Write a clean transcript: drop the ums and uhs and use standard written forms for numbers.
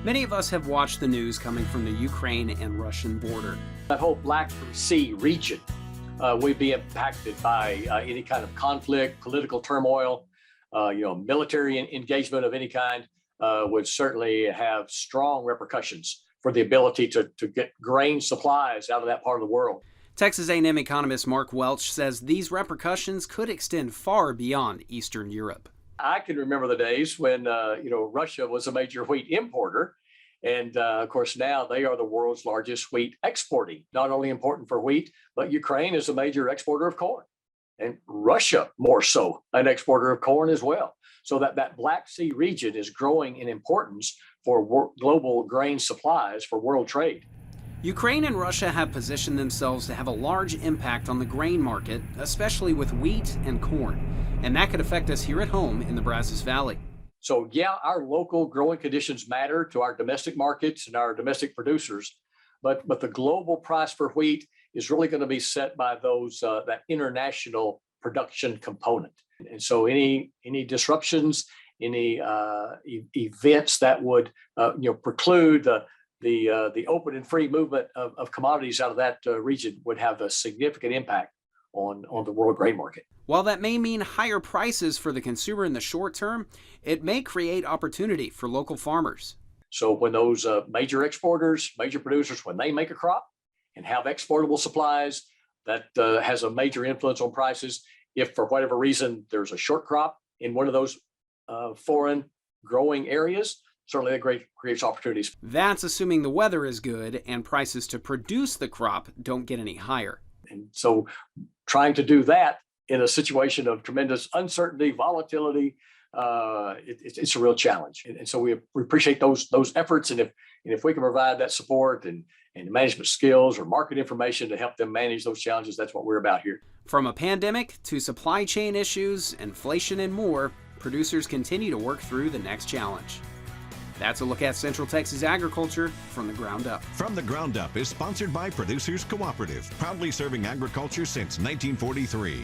Many of us have watched the news coming from the Ukraine and Russian border. That whole Black Sea region would be impacted by any kind of conflict, political turmoil, military engagement of any kind would certainly have strong repercussions for the ability to get grain supplies out of that part of the world. Texas A&M economist Mark Welch says these repercussions could extend far beyond Eastern Europe. I can remember the days when Russia was a major wheat importer. And of course, now they are the world's largest wheat exporting, not only important for wheat, but Ukraine is a major exporter of corn, and Russia more so an exporter of corn as well. So that Black Sea region is growing in importance for global grain supplies for world trade. Ukraine and Russia have positioned themselves to have a large impact on the grain market, especially with wheat and corn, and that could affect us here at home in the Brazos Valley. So yeah, our local growing conditions matter to our domestic markets and our domestic producers, but the global price for wheat is really going to be set by those that international production component. And so any disruptions, any events that would preclude the open and free movement of commodities out of that region would have a significant impact on the world grain market. While that may mean higher prices for the consumer in the short term, it may create opportunity for local farmers. So when those major exporters, major producers, when they make a crop and have exportable supplies, that has a major influence on prices. If for whatever reason there's a short crop in one of those foreign growing areas, certainly that creates opportunities. That's assuming the weather is good and prices to produce the crop don't get any higher. And so trying to do that in a situation of tremendous uncertainty, volatility, it's a real challenge. And so we appreciate those efforts. And if we can provide that support and management skills or market information to help them manage those challenges, that's what we're about here. From a pandemic to supply chain issues, inflation, and more, producers continue to work through the next challenge. That's a look at Central Texas agriculture from the ground up. From the Ground Up is sponsored by Producers Cooperative, proudly serving agriculture since 1943.